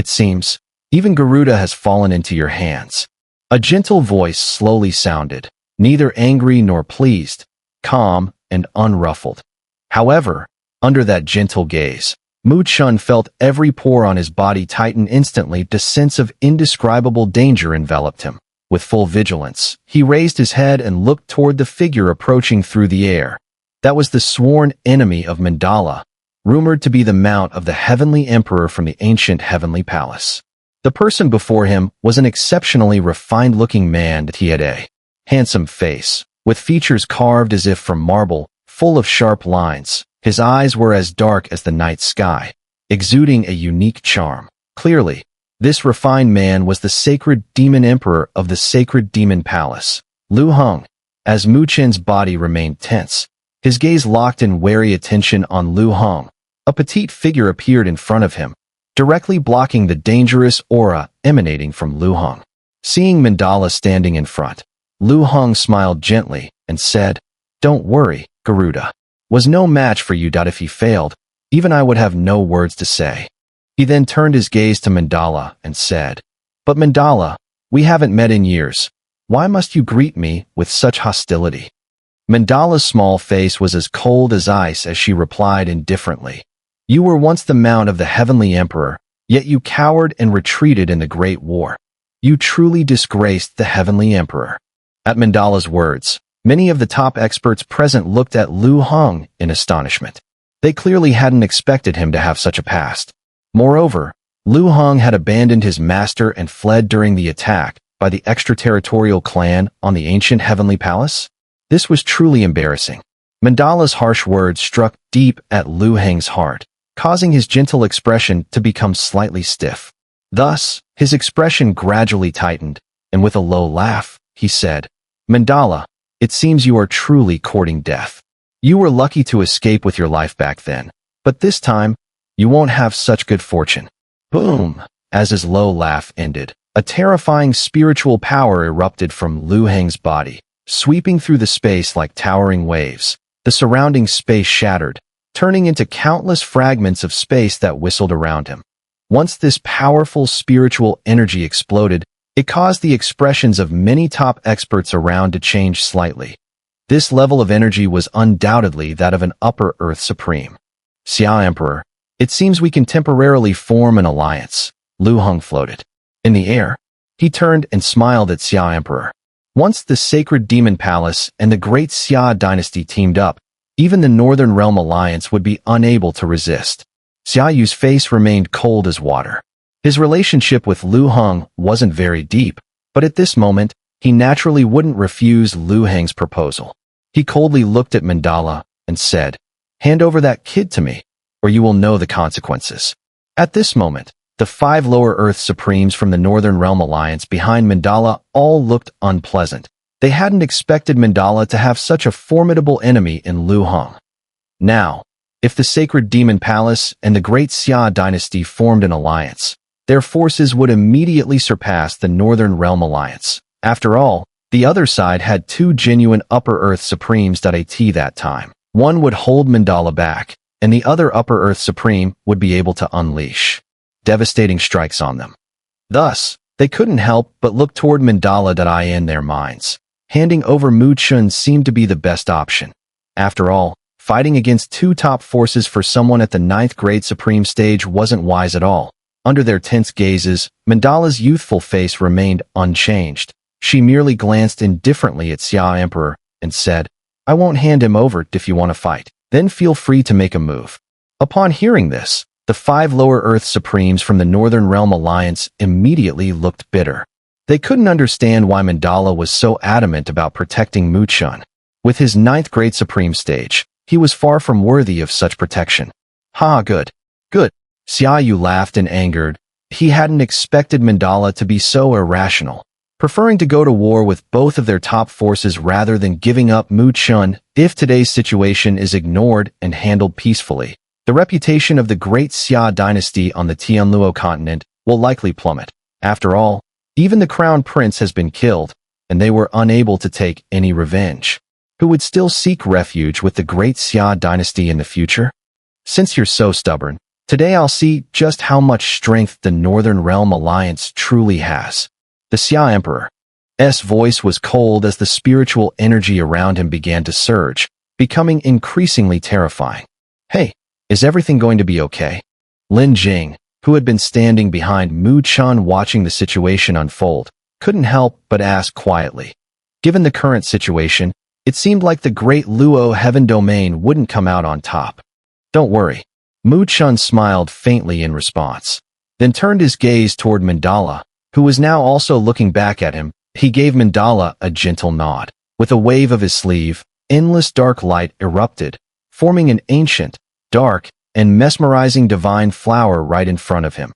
It seems, even Garuda has fallen into your hands. A gentle voice slowly sounded, neither angry nor pleased, calm and unruffled. However, under that gentle gaze, Mu Chun felt every pore on his body tighten instantly. The sense of indescribable danger enveloped him. With full vigilance, he raised his head and looked toward the figure approaching through the air. That was the sworn enemy of Mandala, rumored to be the mount of the Heavenly Emperor from the ancient Heavenly Palace. The person before him was an exceptionally refined-looking man that he had a handsome face, with features carved as if from marble, full of sharp lines. His eyes were as dark as the night sky, exuding a unique charm. Clearly, this refined man was the sacred demon emperor of the sacred demon palace, Lu Heng. As Mu Chen's body remained tense, his gaze locked in wary attention on Lu Heng. A petite figure appeared in front of him, directly blocking the dangerous aura emanating from Lu Heng. Seeing Mandala standing in front, Lu Heng smiled gently and said, "Don't worry, Garuda. Was no match for you. If he failed, even I would have no words to say." He then turned his gaze to Mandala and said, "But Mandala, we haven't met in years. Why must you greet me with such hostility?" Mandala's small face was as cold as ice as she replied indifferently, "You were once the mount of the Heavenly Emperor, yet you cowered and retreated in the Great War. You truly disgraced the Heavenly Emperor." At Mandala's words, many of the top experts present looked at Lu Heng in astonishment. They clearly hadn't expected him to have such a past. Moreover, Lu Heng had abandoned his master and fled during the attack by the extraterritorial clan on the ancient Heavenly Palace. This was truly embarrassing. Mandala's harsh words struck deep at Lu Heng's heart, causing his gentle expression to become slightly stiff. Thus, his expression gradually tightened, and with a low laugh, he said, "Mandala, it seems you are truly courting death. You were lucky to escape with your life back then, but this time, you won't have such good fortune." Boom! As his low laugh ended, a terrifying spiritual power erupted from Lu Heng's body, sweeping through the space like towering waves. The surrounding space shattered, turning into countless fragments of space that whistled around him. Once this powerful spiritual energy exploded, it caused the expressions of many top experts around to change slightly. This level of energy was undoubtedly that of an Upper Earth Supreme. "Xia Emperor, it seems we can temporarily form an alliance," Lu Heng floated. In the air, he turned and smiled at Xia Emperor. Once the sacred demon palace and the great Xia dynasty teamed up, even the Northern Realm Alliance would be unable to resist. Xia Yu's face remained cold as water. His relationship with Lu Heng wasn't very deep, but at this moment, he naturally wouldn't refuse Lu Heng's proposal. He coldly looked at Mandala and said, "Hand over that kid to me, or you will know the consequences." At this moment, the 5 Lower Earth Supremes from the Northern Realm Alliance behind Mandala all looked unpleasant. They hadn't expected Mandala to have such a formidable enemy in Lu Heng. Now, if the Sacred Demon Palace and the Great Xia Dynasty formed an alliance, their forces would immediately surpass the Northern Realm Alliance. After all, the other side had 2 genuine Upper Earth Supremes at that time. One would hold Mandala back, and the other Upper Earth Supreme would be able to unleash devastating strikes on them. Thus, they couldn't help but look toward Mandala in their minds. Handing over Mu Chun seemed to be the best option. After all, fighting against 2 top forces for someone at the 9th grade Supreme stage wasn't wise at all. Under their tense gazes, Mandala's youthful face remained unchanged. She merely glanced indifferently at Xia Emperor and said, "I won't hand him over if you want to fight. Then feel free to make a move." Upon hearing this, the 5 Lower Earth Supremes from the Northern Realm Alliance immediately looked bitter. They couldn't understand why Mandala was so adamant about protecting Mu Chun. With his 9th grade Supreme stage, he was far from worthy of such protection. "Ha, good. Good." Xia Yu laughed in anger. He hadn't expected Mandala to be so irrational, preferring to go to war with both of their top forces rather than giving up Mu Chun. If today's situation is ignored and handled peacefully, the reputation of the Great Xia Dynasty on the Tianluo continent will likely plummet. After all, even the Crown Prince has been killed, and they were unable to take any revenge. Who would still seek refuge with the Great Xia Dynasty in the future? Since you're so stubborn, Today I'll see just how much strength the Northern Realm Alliance truly has. The Xia Emperor's voice was cold as the spiritual energy around him began to surge, becoming increasingly terrifying. Hey, is everything going to be okay? Lin Jing, who had been standing behind Mu Chen watching the situation unfold, couldn't help but ask quietly. Given the current situation, it seemed like the great Luo Heaven Domain wouldn't come out on top. Don't worry. Mu Chen smiled faintly in response, then turned his gaze toward Mandala, who was now also looking back at him. He gave Mandala a gentle nod. With a wave of his sleeve, endless dark light erupted, forming an ancient, dark, and mesmerizing divine flower right in front of him.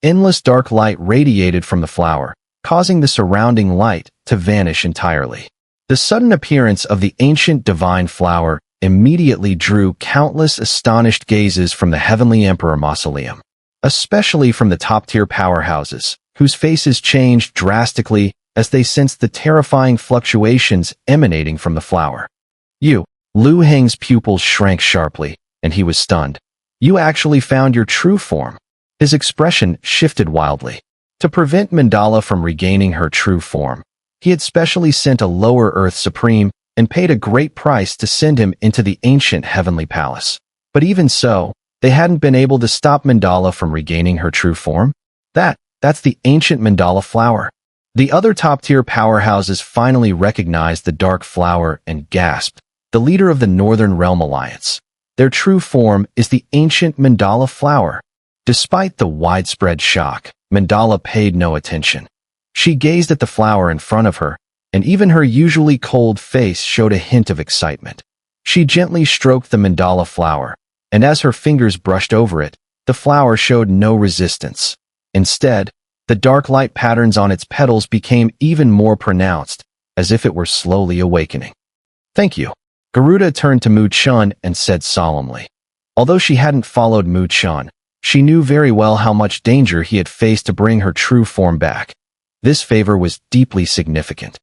Endless dark light radiated from the flower, causing the surrounding light to vanish entirely. The sudden appearance of the ancient divine flower immediately drew countless astonished gazes from the Heavenly Emperor Mausoleum, especially from the top-tier powerhouses, whose faces changed drastically as they sensed the terrifying fluctuations emanating from the flower. Lu Heng's pupils shrank sharply, and he was stunned. You actually found your true form. His expression shifted wildly. To prevent Mandala from regaining her true form, he had specially sent a lower Earth Supreme and paid a great price to send him into the ancient heavenly palace. But even so, they hadn't been able to stop Mandala from regaining her true form. That's the ancient Mandala flower. The other top-tier powerhouses finally recognized the dark flower and gasped. The leader of the Northern Realm Alliance. Their true form is the ancient Mandala flower. Despite the widespread shock, Mandala paid no attention. She gazed at the flower in front of her, and even her usually cold face showed a hint of excitement. She gently stroked the Mandala flower, and as her fingers brushed over it, the flower showed no resistance. Instead, the dark light patterns on its petals became even more pronounced, as if it were slowly awakening. Thank you. Garuda turned to Mu Chen and said solemnly. Although she hadn't followed Mu Chen, she knew very well how much danger he had faced to bring her true form back. This favor was deeply significant.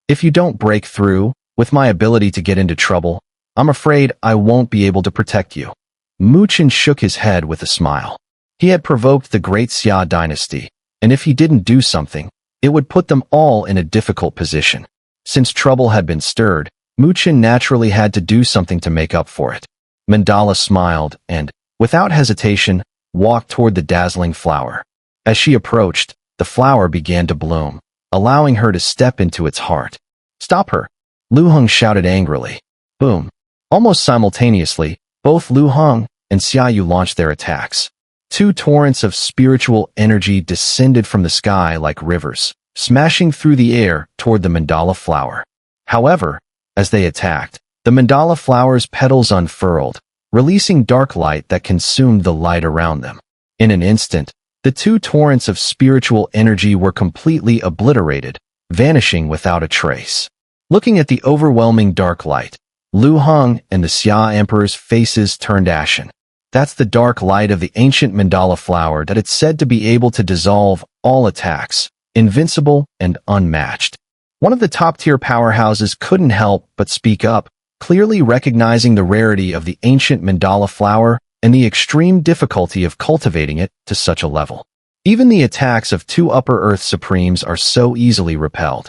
If you don't break through, with my ability to get into trouble, I'm afraid I won't be able to protect you. Mu Chen shook his head with a smile. He had provoked the great Xia dynasty, and if he didn't do something, it would put them all in a difficult position. Since trouble had been stirred, Mu Chen naturally had to do something to make up for it. Mandala smiled and, without hesitation, walked toward the dazzling flower. As she approached, the flower began to bloom, allowing her to step into its heart. Stop her! Lu Heng shouted angrily. Boom! Almost simultaneously, both Lu Heng and Xia Yu launched their attacks. Two torrents of spiritual energy descended from the sky like rivers, smashing through the air toward the Mandala flower. However, as they attacked, the Mandala flower's petals unfurled, releasing dark light that consumed the light around them. In an instant, the two torrents of spiritual energy were completely obliterated, vanishing without a trace. Looking at the overwhelming dark light, Lu Heng and the Xia Emperor's faces turned ashen. That's the dark light of the ancient Mandala flower that it's said to be able to dissolve all attacks, invincible and unmatched. One of the top-tier powerhouses couldn't help but speak up, clearly recognizing the rarity of the ancient Mandala flower and the extreme difficulty of cultivating it to such a level. Even the attacks of two Upper Earth Supremes are so easily repelled.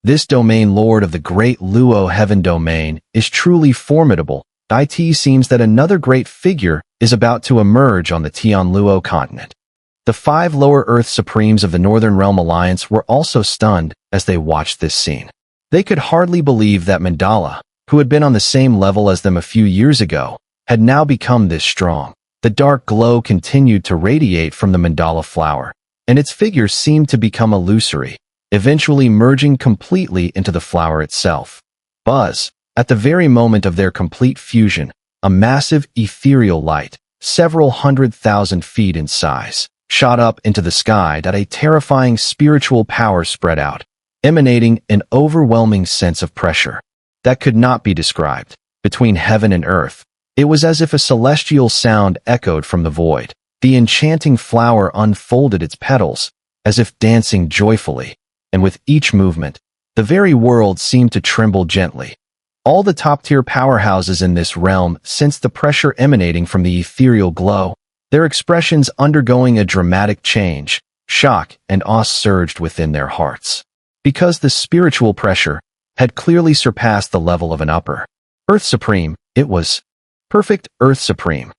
This domain lord of the great Luo Heaven Domain is truly formidable. It seems that another great figure is about to emerge on the Tian Luo continent. The 5 lower Earth Supremes of the Northern Realm Alliance were also stunned as they watched this scene. They could hardly believe that Mandala, who had been on the same level as them a few years ago, had now become this strong. The dark glow continued to radiate from the Mandala flower, and its figure seemed to become illusory, eventually merging completely into the flower itself. Buzz! At the very moment of their complete fusion, a massive ethereal light, several 100,000 feet in size, shot up into the sky that a terrifying spiritual power spread out, emanating an overwhelming sense of pressure that could not be described. Between heaven and earth, it was as if a celestial sound echoed from the void. The enchanting flower unfolded its petals, as if dancing joyfully, and with each movement, the very world seemed to tremble gently. All the top-tier powerhouses in this realm sensed the pressure emanating from the ethereal glow, their expressions undergoing a dramatic change. Shock and awe surged within their hearts. Because the spiritual pressure had clearly surpassed the level of an upper Earth Supreme, it was perfect Earth Supreme.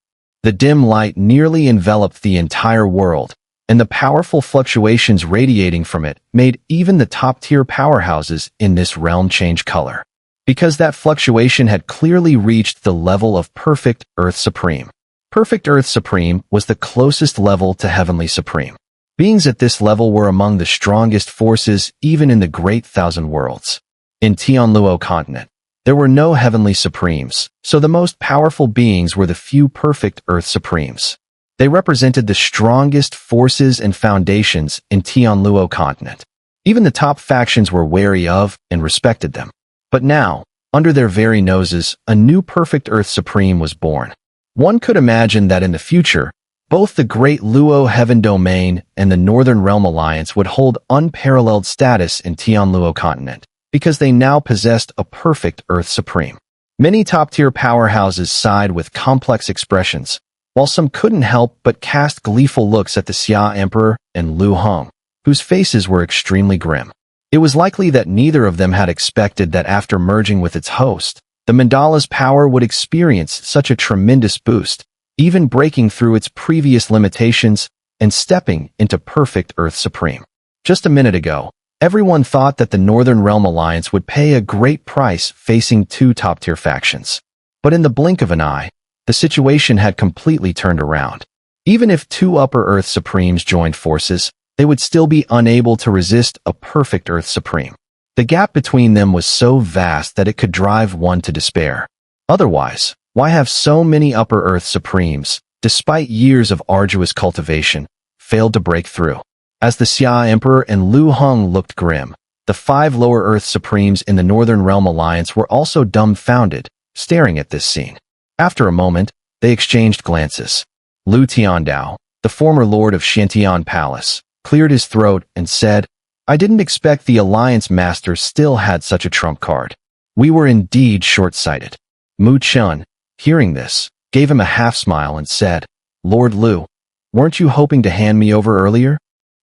The dim light nearly enveloped the entire world, and the powerful fluctuations radiating from it made even the top-tier powerhouses in this realm change color. Because that fluctuation had clearly reached the level of perfect Earth Supreme. Perfect Earth Supreme was the closest level to Heavenly Supreme. Beings at this level were among the strongest forces even in the Great Thousand Worlds. In Tianluo continent, there were no Heavenly Supremes, so the most powerful beings were the few perfect Earth Supremes. They represented the strongest forces and foundations in Tianluo continent. Even the top factions were wary of and respected them. But now, under their very noses, a new perfect Earth Supreme was born. One could imagine that in the future, both the Great Luo Heaven Domain and the Northern Realm Alliance would hold unparalleled status in Tianluo continent, because they now possessed a perfect Earth Supreme. Many top-tier powerhouses sighed with complex expressions, while some couldn't help but cast gleeful looks at the Xia Emperor and Lu Heng, whose faces were extremely grim. It was likely that neither of them had expected that after merging with its host, the Mandala's power would experience such a tremendous boost, even breaking through its previous limitations and stepping into perfect Earth Supreme. Just a minute ago, everyone thought that the Northern Realm Alliance would pay a great price facing two top-tier factions. But in the blink of an eye, the situation had completely turned around. Even if two Upper Earth Supremes joined forces, they would still be unable to resist a perfect Earth Supreme. The gap between them was so vast that it could drive one to despair. Otherwise, why have so many Upper Earth Supremes, despite years of arduous cultivation, failed to break through? As the Xia Emperor and Lu Heng looked grim, the 5 Lower Earth Supremes in the Northern Realm Alliance were also dumbfounded, staring at this scene. After a moment, they exchanged glances. Lu Tiandao, the former lord of Xiantian Palace, cleared his throat and said, "I didn't expect the Alliance Master still had such a trump card. We were indeed short-sighted." Mu Chen, hearing this, gave him a half-smile and said, "Lord Lu, weren't you hoping to hand me over earlier?"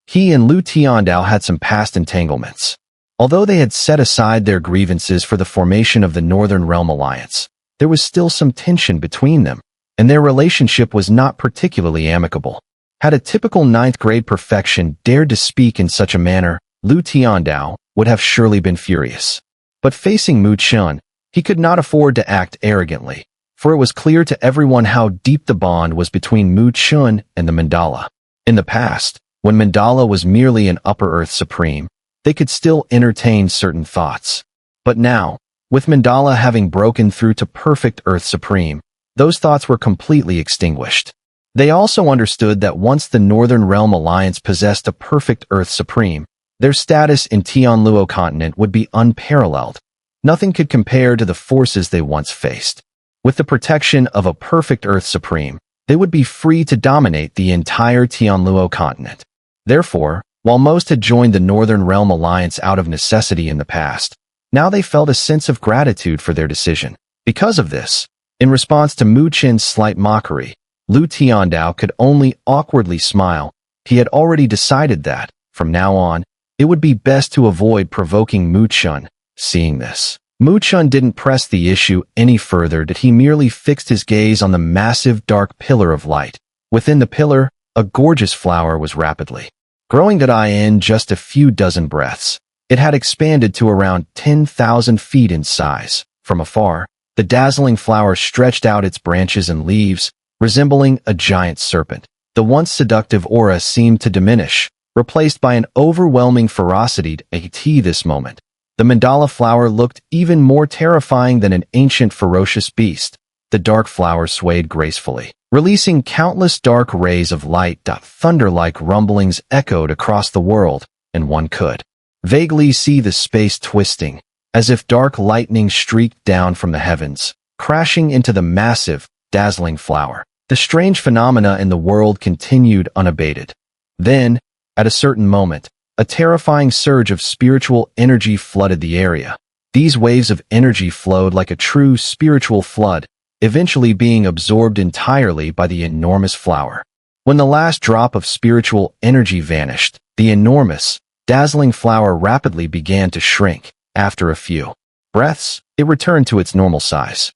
He and Lu Tiandao had some past entanglements. Although they had set aside their grievances for the formation of the Northern Realm Alliance, there was still some tension between them, and their relationship was not particularly amicable. Had a typical 9th-grade perfection dared to speak in such a manner, Lu Tiandao would have surely been furious. But facing Mu Chen, he could not afford to act arrogantly, for it was clear to everyone how deep the bond was between Mu Chen and the Mandala. In the past, when Mandala was merely an Upper Earth Supreme, they could still entertain certain thoughts. But now, with Mandala having broken through to perfect Earth Supreme, those thoughts were completely extinguished. They also understood that once the Northern Realm Alliance possessed a perfect Earth Supreme, their status in Tianluo continent would be unparalleled. Nothing could compare to the forces they once faced. With the protection of a perfect Earth Supreme, they would be free to dominate the entire Tianluo continent. Therefore, while most had joined the Northern Realm Alliance out of necessity in the past, now they felt a sense of gratitude for their decision. Because of this, in response to Mu Chen's slight mockery, Lu Tiandao could only awkwardly smile. He had already decided that, from now on, it would be best to avoid provoking Mu Chen. Seeing this, Mu Chen didn't press the issue any further, that he merely fixed his gaze on the massive dark pillar of light. Within the pillar, a gorgeous flower was rapidly growing in just a few dozen breaths. It had expanded to around 10,000 feet in size. From afar, the dazzling flower stretched out its branches and leaves, resembling a giant serpent. The once seductive aura seemed to diminish, replaced by an overwhelming ferocity. At this moment, the Mandala flower looked even more terrifying than an ancient ferocious beast. The dark flower swayed gracefully, releasing countless dark rays of light. Thunder-like rumblings echoed across the world, and one could vaguely see the space twisting, as if dark lightning streaked down from the heavens, crashing into the massive, dazzling flower. The strange phenomena in the world continued unabated. Then, at a certain moment, a terrifying surge of spiritual energy flooded the area. These waves of energy flowed like a true spiritual flood, eventually being absorbed entirely by the enormous flower. When the last drop of spiritual energy vanished, the enormous, dazzling flower rapidly began to shrink. After a few breaths, it returned to its normal size.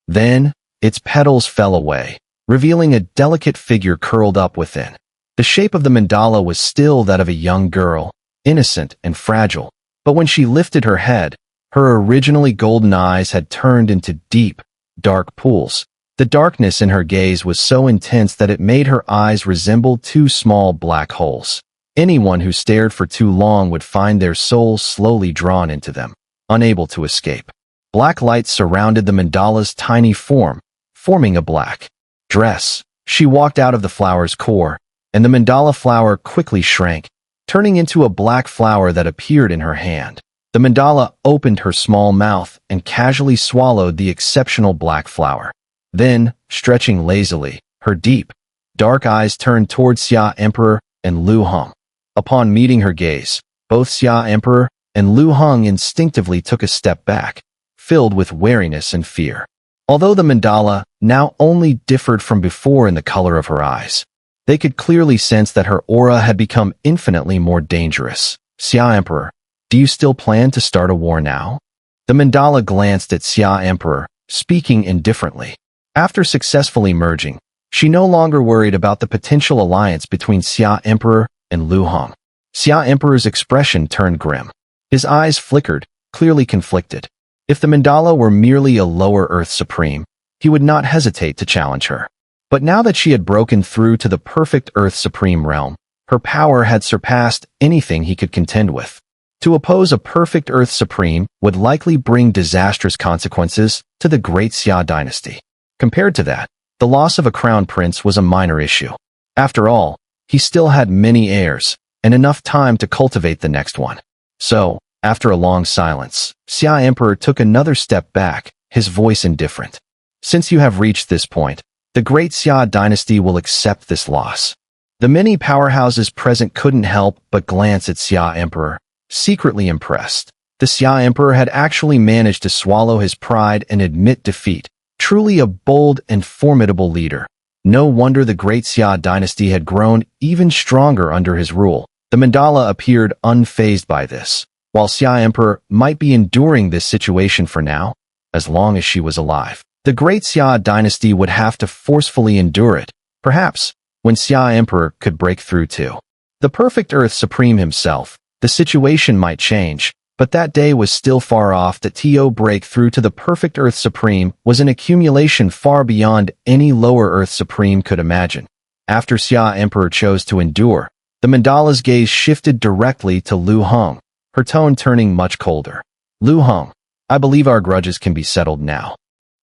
Then, its petals fell away, revealing a delicate figure curled up within. The shape of the mandala was still that of a young girl, innocent and fragile, but when she lifted her head, her originally golden eyes had turned into deep, dark pools. The darkness in her gaze was so intense that it made her eyes resemble two small black holes. Anyone who stared for too long would find their soul slowly drawn into them, unable to escape. Black light surrounded the mandala's tiny form, forming a black dress. She walked out of the flower's core, and the mandala flower quickly shrank, turning into a black flower that appeared in her hand. The mandala opened her small mouth and casually swallowed the exceptional black flower. Then, stretching lazily, her deep, dark eyes turned towards Xia Emperor and Lu Heng. Upon meeting her gaze, both Xia Emperor and Lu Heng instinctively took a step back, filled with wariness and fear. Although the mandala now only differed from before in the color of her eyes, they could clearly sense that her aura had become infinitely more dangerous. Xia Emperor, do you still plan to start a war now? The mandala glanced at Xia Emperor, speaking indifferently. After successfully merging, she no longer worried about the potential alliance between Xia Emperor and Lu Heng. Xia Emperor's expression turned grim. His eyes flickered, clearly conflicted. If the mandala were merely a lower Earth Supreme, he would not hesitate to challenge her. But now that she had broken through to the perfect Earth Supreme realm, her power had surpassed anything he could contend with. To oppose a perfect Earth Supreme would likely bring disastrous consequences to the great Xia dynasty. Compared to that, the loss of a crown prince was a minor issue. After all, he still had many heirs, and enough time to cultivate the next one. So, after a long silence, Xia Emperor took another step back, his voice indifferent. Since you have reached this point, the great Xia dynasty will accept this loss. The many powerhouses present couldn't help but glance at Xia Emperor, secretly impressed. The Xia Emperor had actually managed to swallow his pride and admit defeat, truly a bold and formidable leader. No wonder the great Xia dynasty had grown even stronger under his rule. The mandala appeared unfazed by this. While Xia Emperor might be enduring this situation for now, as long as she was alive, the great Xia dynasty would have to forcefully endure it. Perhaps, when Xia Emperor could break through too. The perfect Earth Supreme himself, the situation might change, but that day was still far off. To break through to the perfect Earth Supreme was an accumulation far beyond any lower Earth Supreme could imagine. After Xia Emperor chose to endure, the mandala's gaze shifted directly to Lu Heng, her tone turning much colder. Lu Heng, I believe our grudges can be settled now.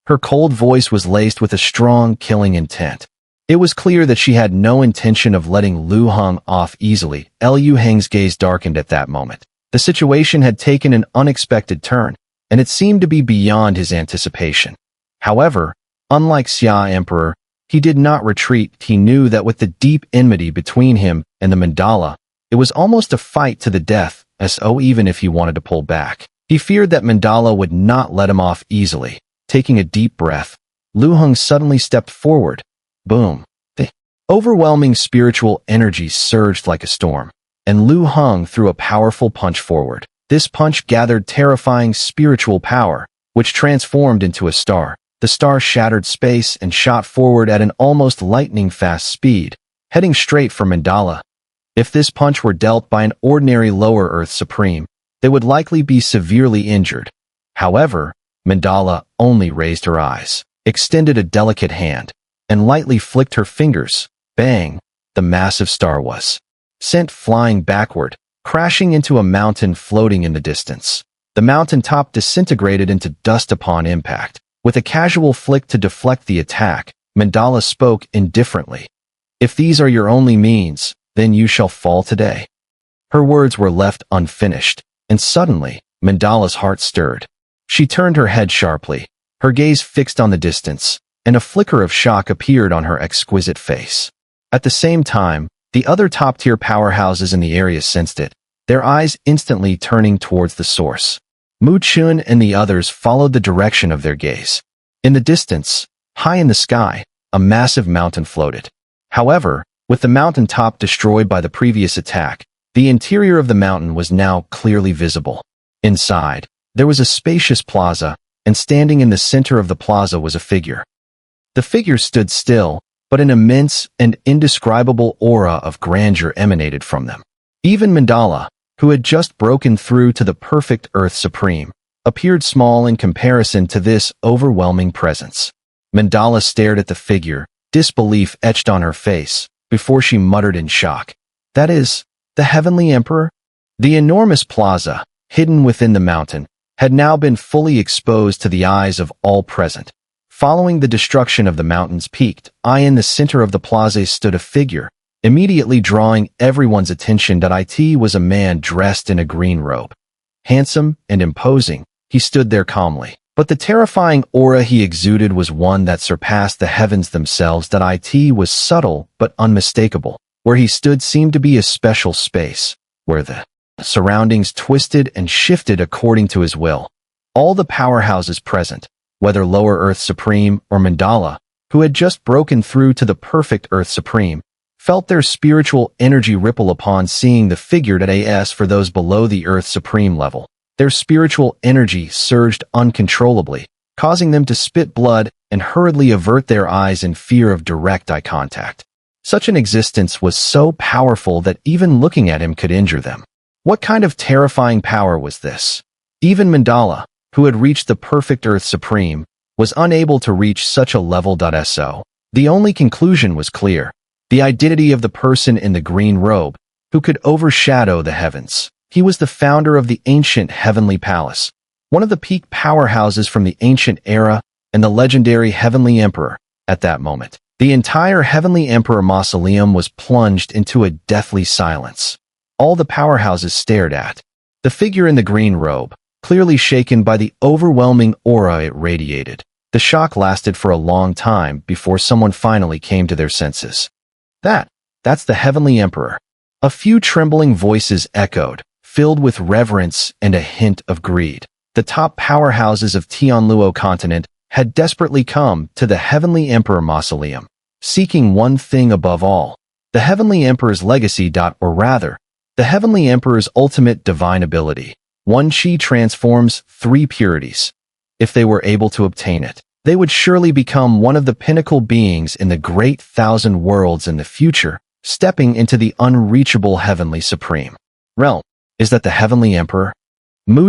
Her cold voice was laced with a strong, killing intent. It was clear that she had no intention of letting Lu Heng off easily. Lu Heng's gaze darkened at that moment. The situation had taken an unexpected turn, and it seemed to be beyond his anticipation. However, unlike Xia Emperor, he did not retreat. He knew that with the deep enmity between him and the mandala, it was almost a fight to the death, even if he wanted to pull back. He feared that Mandala would not let him off easily. Taking a deep breath, Lu Heng suddenly stepped forward. Boom. The overwhelming spiritual energy surged like a storm, and Lu Heng threw a powerful punch forward. This punch gathered terrifying spiritual power, which transformed into a star. The star shattered space and shot forward at an almost lightning-fast speed, heading straight for Mandala. If this punch were dealt by an ordinary lower Earth Supreme, they would likely be severely injured. However, Mandala only raised her eyes, extended a delicate hand, and lightly flicked her fingers. Bang! The massive star was sent flying backward, crashing into a mountain floating in the distance. The mountain top disintegrated into dust upon impact. With a casual flick to deflect the attack, Mandala spoke indifferently. If these are your only means, then you shall fall today. Her words were left unfinished, and suddenly, Mandala's heart stirred. She turned her head sharply, her gaze fixed on the distance, and a flicker of shock appeared on her exquisite face. At the same time, the other top-tier powerhouses in the area sensed it, their eyes instantly turning towards the source. Chen and the others followed the direction of their gaze. In the distance, high in the sky, a massive mountain floated. However, With the mountain top destroyed by the previous attack, the interior of the mountain was now clearly visible. Inside, there was a spacious plaza, and standing in the center of the plaza was a figure. The figure stood still, but an immense and indescribable aura of grandeur emanated from them. Even Mandala, who had just broken through to the perfect Earth Supreme, appeared small in comparison to this overwhelming presence. Mandala stared at the figure, disbelief etched on her face, before she muttered in shock, "That is, the Heavenly Emperor?" The enormous plaza, hidden within the mountain, had now been fully exposed to the eyes of all present. Following the destruction of the mountain's peak, in the center of the plaza stood a figure, immediately drawing everyone's attention that it was a man dressed in a green robe. Handsome and imposing, he stood there calmly. But the terrifying aura he exuded was one that surpassed the heavens themselves. That it was subtle but unmistakable. Where he stood seemed to be a special space, where the surroundings twisted and shifted according to his will. All the powerhouses present, whether Lower Earth Supreme or Mandala, who had just broken through to the perfect Earth Supreme, felt their spiritual energy ripple upon seeing the figure. As for those below the Earth Supreme level, their spiritual energy surged uncontrollably, causing them to spit blood and hurriedly avert their eyes in fear of direct eye contact. Such an existence was so powerful that even looking at him could injure them. What kind of terrifying power was this? Even Mandala, who had reached the perfect Earth Supreme, was unable to reach such a level. So, the only conclusion was clear: the identity of the person in the green robe, who could overshadow the heavens. He was the founder of the ancient Heavenly Palace, one of the peak powerhouses from the ancient era, and the legendary Heavenly Emperor. At that moment, the entire Heavenly Emperor mausoleum was plunged into a deathly silence. All the powerhouses stared at the figure in the green robe, clearly shaken by the overwhelming aura it radiated. The shock lasted for a long time before someone finally came to their senses. That's the Heavenly Emperor. A few trembling voices echoed, filled with reverence and a hint of greed. The top powerhouses of Tianluo continent had desperately come to the Heavenly Emperor mausoleum, seeking one thing above all: the Heavenly Emperor's legacy. Or rather, the Heavenly Emperor's ultimate divine ability. One chi transforms 3 purities. If they were able to obtain it, they would surely become one of the pinnacle beings in the great 1,000 worlds in the future, stepping into the unreachable Heavenly Supreme realm. Is that the Heavenly Emperor?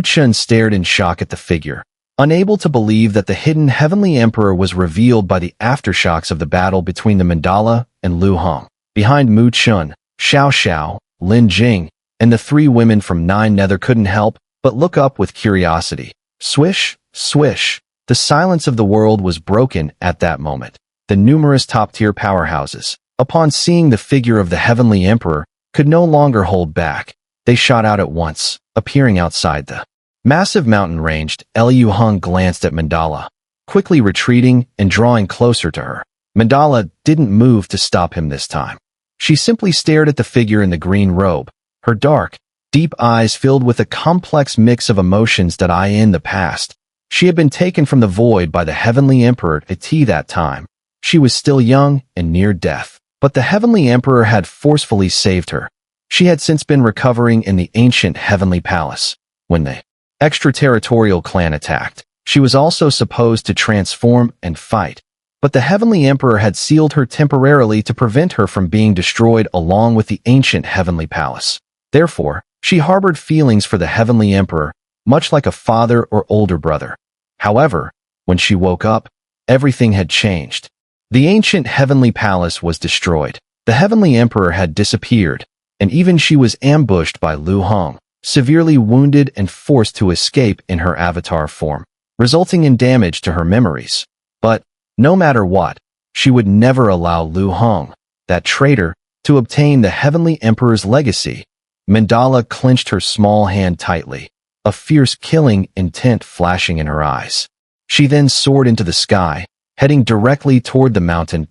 Chen stared in shock at the figure, unable to believe that the hidden Heavenly Emperor was revealed by the aftershocks of the battle between the Mandala and Lu Hong. Behind Chen, Xiao Xiao, Lin Jing, and the 3 women from 9 Nether couldn't help but look up with curiosity. Swish, swish. The silence of the world was broken at that moment. The numerous top-tier powerhouses, upon seeing the figure of the Heavenly Emperor, could no longer hold back. They shot out at once, appearing outside the massive mountain range. Lu Hong glanced at Mandala, quickly retreating and drawing closer to her. Mandala didn't move to stop him this time. She simply stared at the figure in the green robe, her dark, deep eyes filled with a complex mix of emotions. In the past, she had been taken from the void by the Heavenly Emperor at that time. She was still young and near death, but the Heavenly Emperor had forcefully saved her. She had since been recovering in the ancient Heavenly Palace. When the extraterritorial clan attacked, she was also supposed to transform and fight, but the Heavenly Emperor had sealed her temporarily to prevent her from being destroyed along with the ancient Heavenly Palace. Therefore, she harbored feelings for the Heavenly Emperor, much like a father or older brother. However, when she woke up, everything had changed. The ancient Heavenly Palace was destroyed. The Heavenly Emperor had disappeared, and even she was ambushed by Lu Hong, severely wounded and forced to escape in her avatar form, resulting in damage to her memories. But, no matter what, she would never allow Lu Hong, that traitor, to obtain the Heavenly Emperor's legacy. Mandala clenched her small hand tightly, a fierce killing intent flashing in her eyes. She then soared into the sky, heading directly toward the mountain.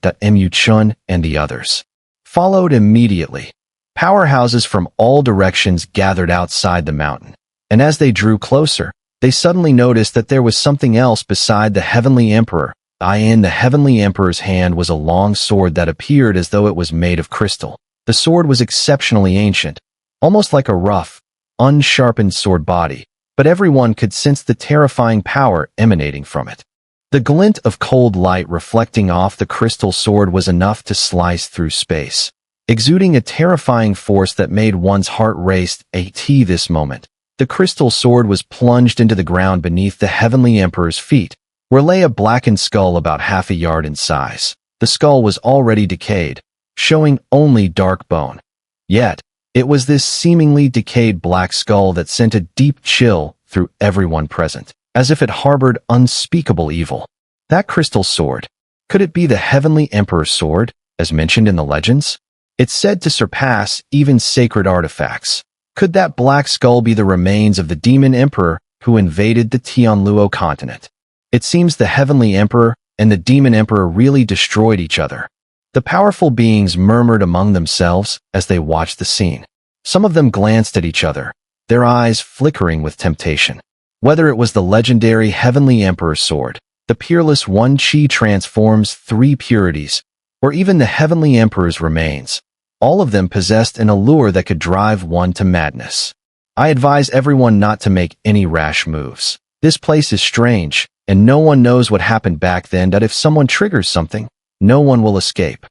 Chen and the others followed immediately. Powerhouses from all directions gathered outside the mountain, and as they drew closer, they suddenly noticed that there was something else beside the Heavenly Emperor, In the Heavenly Emperor's hand was a long sword that appeared as though it was made of crystal. The sword was exceptionally ancient, almost like a rough, unsharpened sword body, but everyone could sense the terrifying power emanating from it. The glint of cold light reflecting off the crystal sword was enough to slice through space, exuding a terrifying force that made one's heart race. This moment, the crystal sword was plunged into the ground beneath the Heavenly Emperor's feet, where lay a blackened skull about half a yard in size. The skull was already decayed, showing only dark bone. Yet, it was this seemingly decayed black skull that sent a deep chill through everyone present, as if it harbored unspeakable evil. That crystal sword, could it be the Heavenly Emperor's sword, as mentioned in the legends? It's said to surpass even sacred artifacts. Could that black skull be the remains of the demon emperor who invaded the Tianluo continent? It seems the Heavenly Emperor and the demon emperor really destroyed each other. The powerful beings murmured among themselves as they watched the scene. Some of them glanced at each other, their eyes flickering with temptation. Whether it was the legendary Heavenly Emperor's sword, the peerless one Qi transforms 3 purities, or even the Heavenly Emperor's remains, all of them possessed an allure that could drive one to madness. I advise everyone not to make any rash moves. This place is strange, and no one knows what happened back then, that if someone triggers something, no one will escape.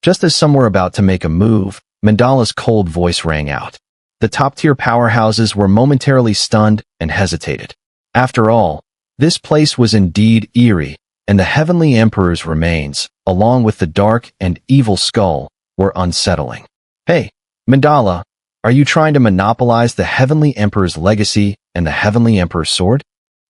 Just as some were about to make a move, Mandala's cold voice rang out. The top-tier powerhouses were momentarily stunned and hesitated. After all, this place was indeed eerie, and the Heavenly Emperor's remains, along with the dark and evil skull, were unsettling. Hey, Mandala, are you trying to monopolize the Heavenly Emperor's legacy and the Heavenly Emperor's sword?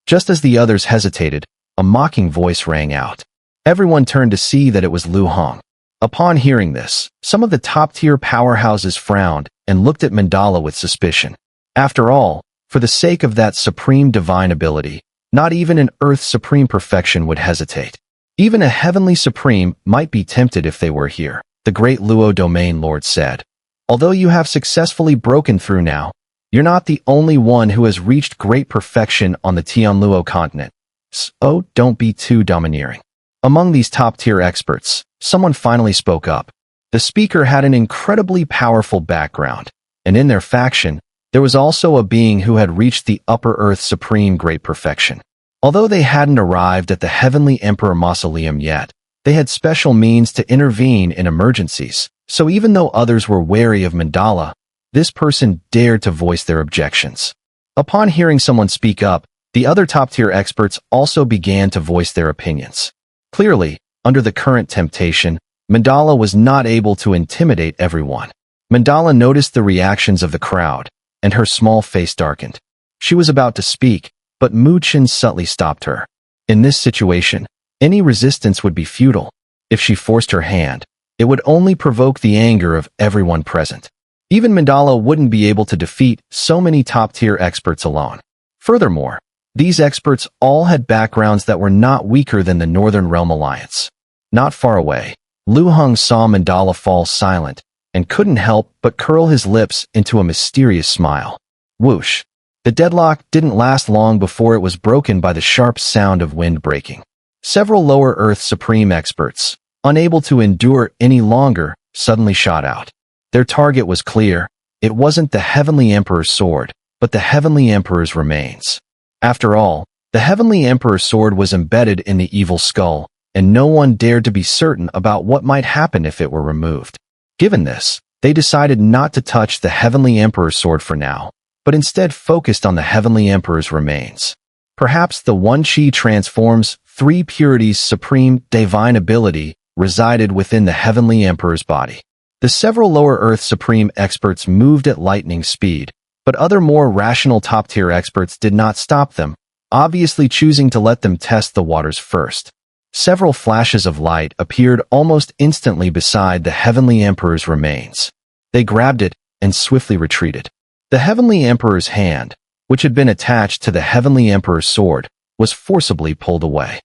Just as the others hesitated, a mocking voice rang out. Everyone turned to see that it was Lu Hong. Upon hearing this, some of the top-tier powerhouses frowned and looked at Mandala with suspicion. After all, for the sake of that supreme divine ability, not even an Earth Supreme perfection would hesitate. Even a Heavenly Supreme might be tempted if they were here, the great Luo Domain Lord said. Although you have successfully broken through now, you're not the only one who has reached great perfection on the Tianluo continent. So don't be too domineering. Among these top-tier experts, someone finally spoke up. The speaker had an incredibly powerful background, and in their faction, there was also a being who had reached the Upper Earth Supreme Great Perfection. Although they hadn't arrived at the Heavenly Emperor Mausoleum yet, they had special means to intervene in emergencies, so even though others were wary of Mandala, this person dared to voice their objections. Upon hearing someone speak up, the other top-tier experts also began to voice their opinions. Clearly, under the current temptation, Mandala was not able to intimidate everyone. Mandala noticed the reactions of the crowd, and her small face darkened. She was about to speak, but Chen subtly stopped her. In this situation, any resistance would be futile. If she forced her hand, it would only provoke the anger of everyone present. Even Mandala wouldn't be able to defeat so many top-tier experts alone. Furthermore, these experts all had backgrounds that were not weaker than the Northern Realm Alliance. Not far away, Lu Hong saw Mandala fall silent and couldn't help but curl his lips into a mysterious smile. Whoosh! The deadlock didn't last long before it was broken by the sharp sound of wind breaking. Several Lower Earth Supreme experts, unable to endure any longer, suddenly shot out. Their target was clear. It wasn't the Heavenly Emperor's sword, but the Heavenly Emperor's remains. After all, the Heavenly Emperor's sword was embedded in the evil skull, and no one dared to be certain about what might happen if it were removed. Given this, they decided not to touch the Heavenly Emperor's sword for now, but instead focused on the Heavenly Emperor's remains. Perhaps the one Qi transforms 3 purities supreme divine ability resided within the Heavenly Emperor's body. The several Lower Earth Supreme experts moved at lightning speed, but other more rational top-tier experts did not stop them, obviously choosing to let them test the waters first. Several flashes of light appeared almost instantly beside the Heavenly Emperor's remains. They grabbed it and swiftly retreated. The Heavenly Emperor's hand, which had been attached to the Heavenly Emperor's sword, was forcibly pulled away.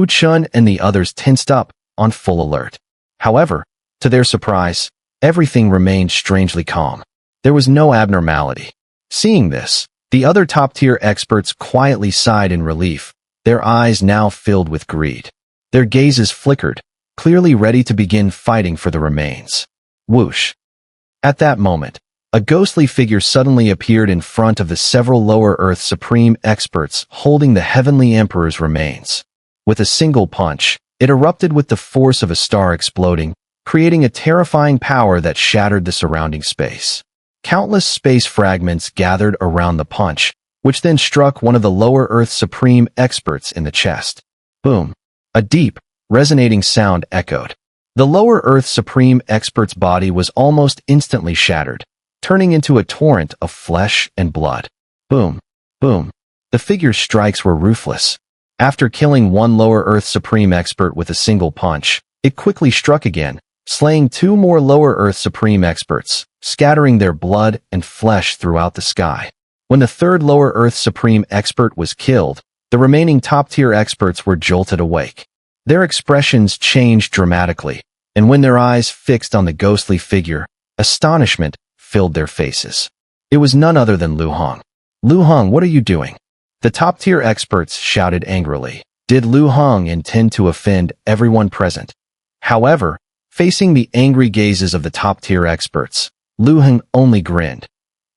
Chen and the others tensed up, on full alert. However, to their surprise, everything remained strangely calm. There was no abnormality. Seeing this, the other top-tier experts quietly sighed in relief, their eyes now filled with greed. Their gazes flickered, clearly ready to begin fighting for the remains. Whoosh! At that moment, a ghostly figure suddenly appeared in front of the several Lower Earth Supreme experts holding the Heavenly Emperor's remains. With a single punch, it erupted with the force of a star exploding, creating a terrifying power that shattered the surrounding space. Countless space fragments gathered around the punch, which then struck one of the Lower Earth Supreme experts in the chest. Boom! A deep, resonating sound echoed. The Lower Earth Supreme expert's body was almost instantly shattered, turning into a torrent of flesh and blood. Boom! Boom! The figure's strikes were ruthless. After killing one Lower Earth Supreme expert with a single punch, it quickly struck again, slaying two more Lower Earth Supreme experts, scattering their blood and flesh throughout the sky. When the third Lower Earth Supreme expert was killed, the remaining top-tier experts were jolted awake. Their expressions changed dramatically, and when their eyes fixed on the ghostly figure, astonishment filled their faces. It was none other than Lu Hong. Lu Hong, what are you doing? The top-tier experts shouted angrily. Did Lu Hong intend to offend everyone present? However, facing the angry gazes of the top-tier experts, Lu Hong only grinned.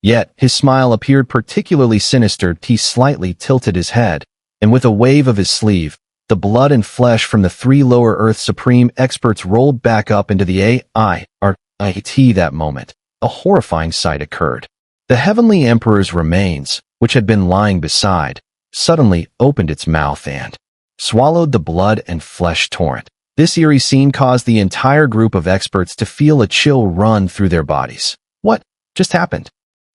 Yet, his smile appeared particularly sinister. He slightly tilted his head, and with a wave of his sleeve, the blood and flesh from the three Lower Earth Supreme experts rolled back up into the AIRIT. That moment, a horrifying sight occurred. The Heavenly Emperor's remains, which had been lying beside, suddenly opened its mouth and swallowed the blood and flesh torrent. This eerie scene caused the entire group of experts to feel a chill run through their bodies. What just happened?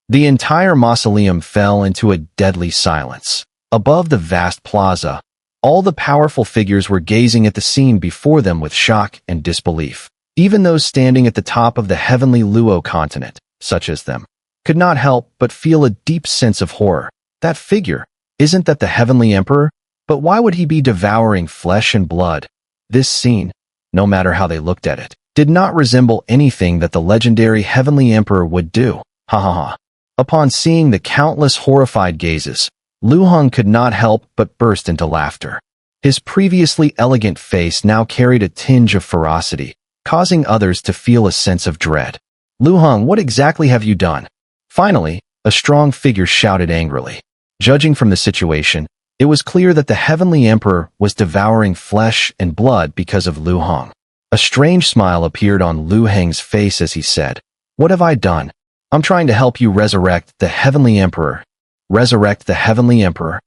The entire mausoleum fell into a deadly silence. Above the vast plaza, all the powerful figures were gazing at the scene before them with shock and disbelief. Even those standing at the top of the heavenly Luo continent, such as them, could not help but feel a deep sense of horror. That figure, isn't that the Heavenly Emperor? But why would he be devouring flesh and blood? This scene, no matter how they looked at it, did not resemble anything that the legendary Heavenly Emperor would do. Ha ha ha. Upon seeing the countless horrified gazes, Lu Hong could not help but burst into laughter. His previously elegant face now carried a tinge of ferocity, causing others to feel a sense of dread. Lu Hong, what exactly have you done? Finally, a strong figure shouted angrily. Judging from the situation, it was clear that the Heavenly Emperor was devouring flesh and blood because of Lu Hong. A strange smile appeared on Lu Hong's face as he said, "What have I done? I'm trying to help you resurrect the Heavenly Emperor." Resurrect the Heavenly Emperor?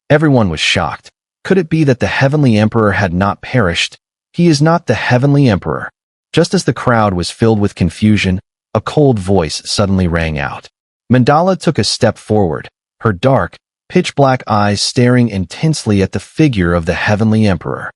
Everyone was shocked. Could it be that the Heavenly Emperor had not perished? He is not the Heavenly Emperor. Just as the crowd was filled with confusion, a cold voice suddenly rang out. Mandala took a step forward, her dark, pitch-black eyes staring intensely at the figure of the Heavenly Emperor.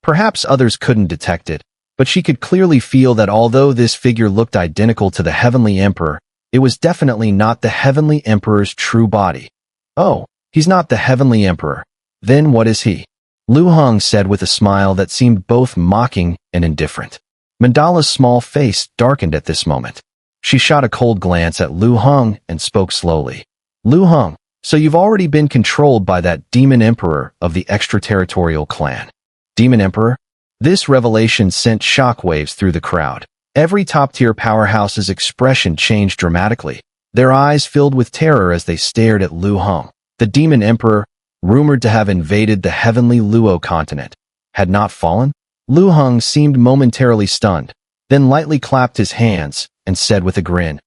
Perhaps others couldn't detect it, but she could clearly feel that although this figure looked identical to the Heavenly Emperor, it was definitely not the Heavenly Emperor's true body. Oh, he's not the Heavenly Emperor. Then what is he? Lu Hong said with a smile that seemed both mocking and indifferent. Mandala's small face darkened at this moment. She shot a cold glance at Lu Hong and spoke slowly. Lu Hong, so you've already been controlled by that Demon Emperor of the extraterritorial clan. Demon Emperor? This revelation sent shockwaves through the crowd. Every top-tier powerhouse's expression changed dramatically. Their eyes filled with terror as they stared at Lu Hong. The Demon Emperor, rumored to have invaded the heavenly Luo continent, had not fallen? Lu Hong seemed momentarily stunned, then lightly clapped his hands and said with a grin,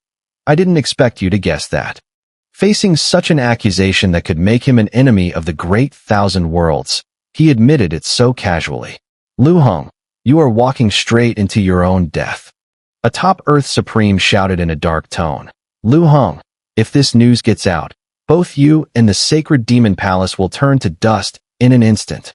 "I didn't expect you to guess that." Facing such an accusation that could make him an enemy of the great thousand worlds, he admitted it so casually. Lu Hong, you are walking straight into your own death. A top Earth Supreme shouted in a dark tone. Lu Hong, if this news gets out, both you and the sacred demon palace will turn to dust in an instant.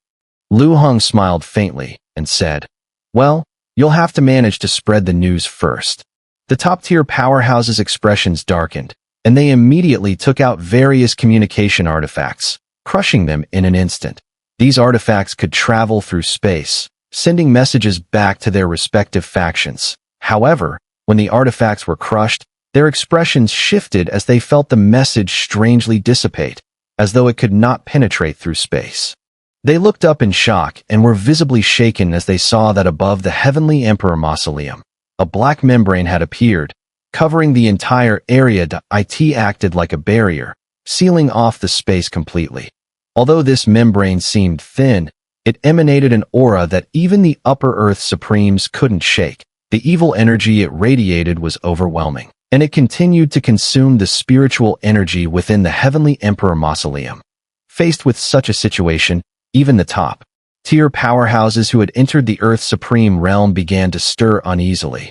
Lu Hong smiled faintly and said, "Well, you'll have to manage to spread the news first." The top-tier powerhouse's expressions darkened, and they immediately took out various communication artifacts, crushing them in an instant. These artifacts could travel through space, sending messages back to their respective factions. However, when the artifacts were crushed, their expressions shifted as they felt the message strangely dissipate, as though it could not penetrate through space. They looked up in shock and were visibly shaken as they saw that above the Heavenly Emperor mausoleum, a black membrane had appeared, covering the entire area. It acted like a barrier, sealing off the space completely. Although this membrane seemed thin, it emanated an aura that even the Upper Earth Supremes couldn't shake. The evil energy it radiated was overwhelming, and it continued to consume the spiritual energy within the Heavenly Emperor mausoleum. Faced with such a situation, even the top-tier powerhouses who had entered the Earth Supreme realm began to stir uneasily.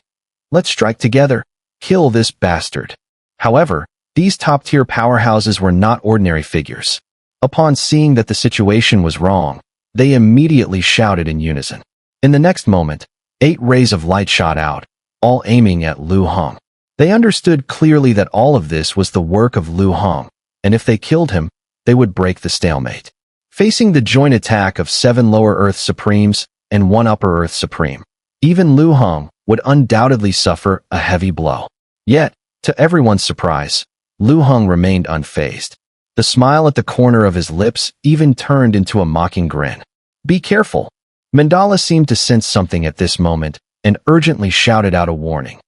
Let's strike together. Kill this bastard. However, these top-tier powerhouses were not ordinary figures. Upon seeing that the situation was wrong, they immediately shouted in unison. In the next moment, 8 rays of light shot out, all aiming at Lu Hong. They understood clearly that all of this was the work of Lu Hong, and if they killed him, they would break the stalemate. Facing the joint attack of 7 Lower Earth Supremes and 1 Upper Earth Supreme, even Lu Hong would undoubtedly suffer a heavy blow. Yet, to everyone's surprise, Lu Hong remained unfazed. The smile at the corner of his lips even turned into a mocking grin. Be careful. Mandala seemed to sense something at this moment and urgently shouted out a warning.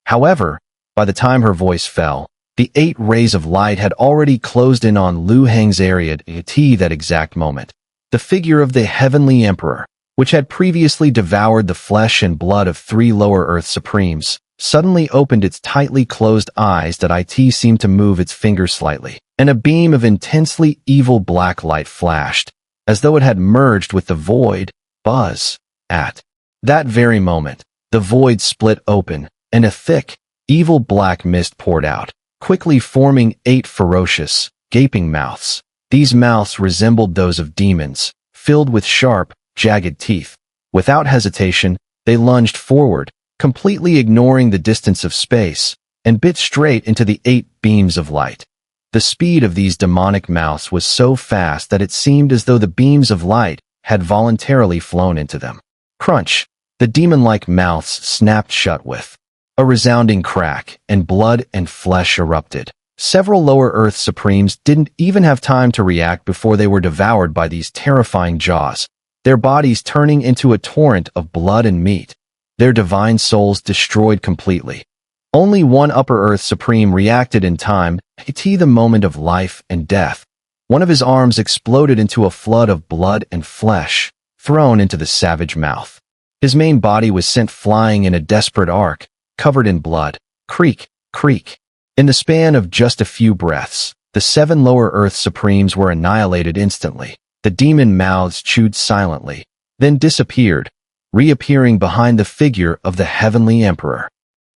However, by the time her voice fell, the 8 rays of light had already closed in on Lu Hong's area at that exact moment. The figure of the Heavenly Emperor, which had previously devoured the flesh and blood of 3 Lower Earth Supremes, suddenly opened its tightly closed eyes. It seemed to move its fingers slightly, and a beam of intensely evil black light flashed, as though it had merged with the void. Buzz. At that very moment, the void split open, and a thick, evil black mist poured out, quickly forming 8 ferocious, gaping mouths. These mouths resembled those of demons, filled with sharp, jagged teeth. Without hesitation, they lunged forward, completely ignoring the distance of space, and bit straight into the 8 beams of light. The speed of these demonic mouths was so fast that it seemed as though the beams of light had voluntarily flown into them. Crunch! The demon-like mouths snapped shut with a resounding crack, and blood and flesh erupted. Several Lower Earth Supremes didn't even have time to react before they were devoured by these terrifying jaws, their bodies turning into a torrent of blood and meat, their divine souls destroyed completely. Only 1 Upper Earth Supreme reacted in time. The moment of life and death. One of his arms exploded into a flood of blood and flesh, thrown into the savage mouth. His main body was sent flying in a desperate arc, covered in blood. Creak, creak. In the span of just a few breaths, the 7 Lower Earth Supremes were annihilated instantly. The demon mouths chewed silently, then disappeared, reappearing behind the figure of the Heavenly Emperor.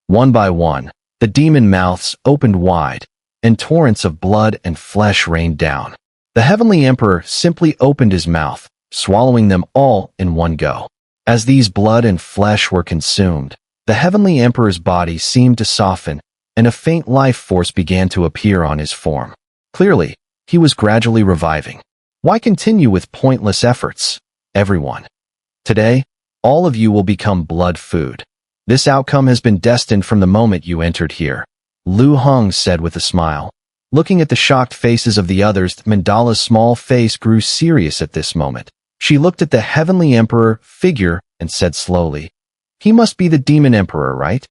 One by one, the demon mouths opened wide, and torrents of blood and flesh rained down. The Heavenly Emperor simply opened his mouth, swallowing them all in one go. As these blood and flesh were consumed, the Heavenly Emperor's body seemed to soften, and a faint life force began to appear on his form. Clearly, he was gradually reviving. Why continue with pointless efforts, everyone? Today, all of you will become blood food. This outcome has been destined from the moment you entered here, Lu Hong said with a smile. Looking at the shocked faces of the others, Mandala's small face grew serious at this moment. She looked at the Heavenly Emperor figure and said slowly, "He must be the Demon Emperor, right?"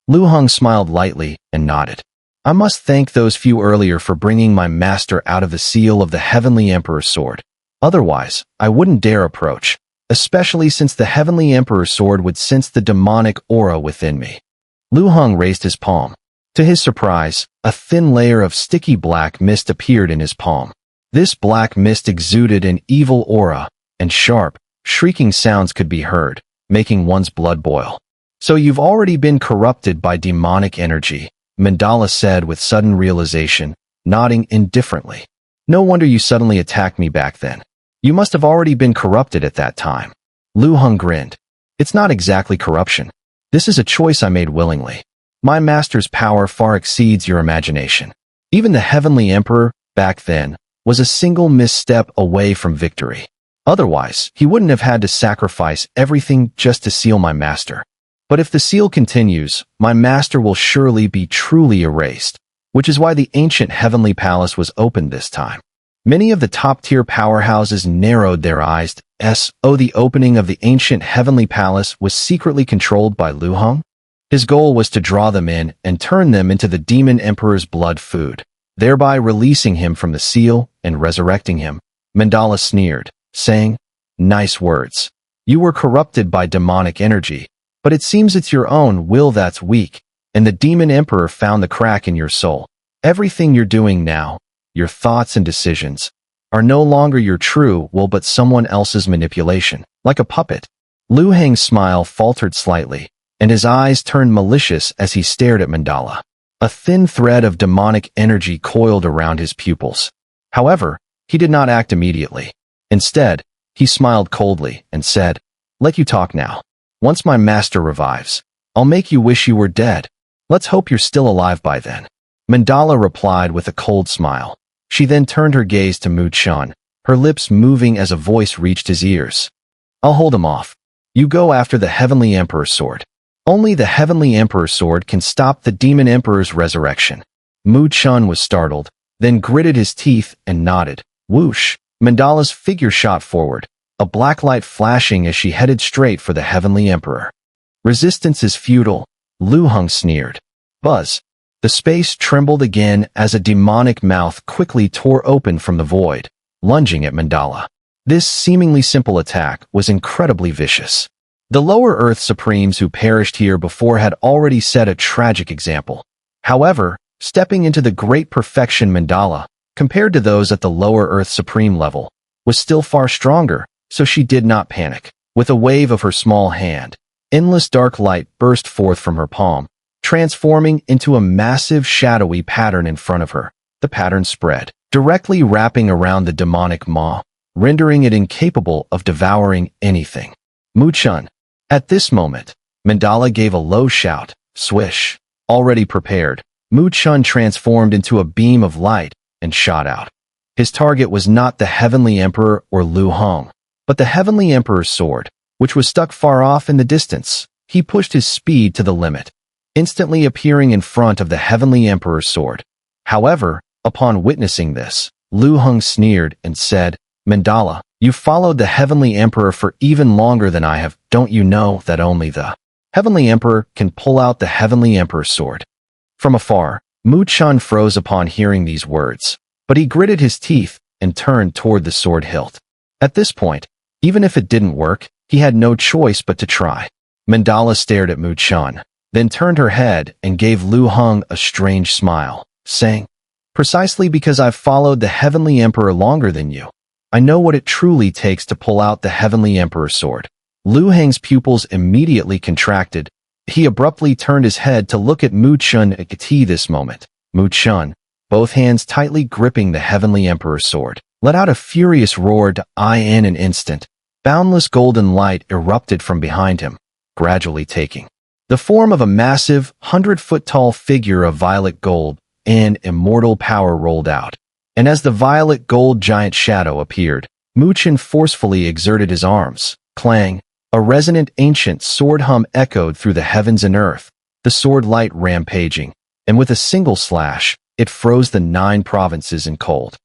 Lu Hong smiled lightly and nodded. "I must thank those few earlier for bringing my master out of the seal of the Heavenly Emperor's sword. Otherwise, I wouldn't dare approach, especially since the Heavenly Emperor's sword would sense the demonic aura within me." Lu Hong raised his palm. To his surprise, a thin layer of sticky black mist appeared in his palm. This black mist exuded an evil aura, and sharp, shrieking sounds could be heard, making one's blood boil. "So you've already been corrupted by demonic energy," Mandala said with sudden realization, nodding indifferently. "No wonder you suddenly attacked me back then. You must have already been corrupted at that time." Lu Hong grinned. "It's not exactly corruption. This is a choice I made willingly. My master's power far exceeds your imagination. Even the Heavenly Emperor, back then, was a single misstep away from victory. Otherwise, he wouldn't have had to sacrifice everything just to seal my master. But if the seal continues, my master will surely be truly erased, which is why the ancient Heavenly Palace was opened this time." Many of the top-tier powerhouses narrowed their eyes. The opening of the ancient heavenly palace was secretly controlled by Lu Heng. His goal was to draw them in and turn them into the demon emperor's blood food, thereby releasing him from the seal and resurrecting him. Mandala sneered, saying, "Nice words. You were corrupted by demonic energy, but it seems it's your own will that's weak, and the demon emperor found the crack in your soul. Everything you're doing now, your thoughts and decisions, are no longer your true will but someone else's manipulation, like a puppet." Lu Heng's smile faltered slightly, and his eyes turned malicious as he stared at Mandala. A thin thread of demonic energy coiled around his pupils. However, he did not act immediately. Instead, he smiled coldly and said, "Let you talk now. Once my master revives, I'll make you wish you were dead. Let's hope you're still alive by then." Mandala replied with a cold smile. She then turned her gaze to Mu Chen, her lips moving as a voice reached his ears. "I'll hold him off. You go after the Heavenly Emperor's sword. Only the Heavenly Emperor's sword can stop the Demon Emperor's resurrection." Mu Chen was startled, then gritted his teeth and nodded. Whoosh! Mandala's figure shot forward, a black light flashing as she headed straight for the Heavenly Emperor. "Resistance is futile," Lu Heng sneered. Buzz! The space trembled again as a demonic mouth quickly tore open from the void, lunging at Mandala. This seemingly simple attack was incredibly vicious. The lower Earth Supremes who perished here before had already set a tragic example. However, stepping into the great perfection Mandala, compared to those at the lower Earth Supreme level, was still far stronger, so she did not panic. With a wave of her small hand, endless dark light burst forth from her palm, transforming into a massive shadowy pattern in front of her. The pattern spread, directly wrapping around the demonic maw, rendering it incapable of devouring anything. Mu Chen. At this moment, Mandala gave a low shout. Swish. Already prepared, Mu Chen transformed into a beam of light and shot out. His target was not the Heavenly Emperor or Lu Heng, but the Heavenly Emperor's sword, which was stuck far off in the distance. He pushed his speed to the limit, instantly appearing in front of the Heavenly Emperor's sword. However, upon witnessing this, Lu Heng sneered and said, "Mandala, you followed the Heavenly Emperor for even longer than I have. Don't you know that only the Heavenly Emperor can pull out the Heavenly Emperor's sword?" From afar, Mu Chen froze upon hearing these words, but he gritted his teeth and turned toward the sword hilt. At this point, even if it didn't work, he had no choice but to try. Mandala stared at Mu Chen, then turned her head and gave Lu Heng a strange smile, saying, "Precisely because I've followed the Heavenly Emperor longer than you, I know what it truly takes to pull out the Heavenly Emperor's sword." Lu Heng's pupils immediately contracted. He abruptly turned his head to look at Mu Chen at this moment. Mu Chen, both hands tightly gripping the Heavenly Emperor's sword, let out a furious roar. In an instant, boundless golden light erupted from behind him, gradually taking the form of a massive, 100-foot-tall figure of violet gold, and immortal power rolled out. And as the violet gold giant shadow appeared, Mu Chen forcefully exerted his arms. Clang! A resonant ancient sword hum echoed through the heavens and earth, the sword light rampaging, and with a single slash, it froze the 9 provinces in cold.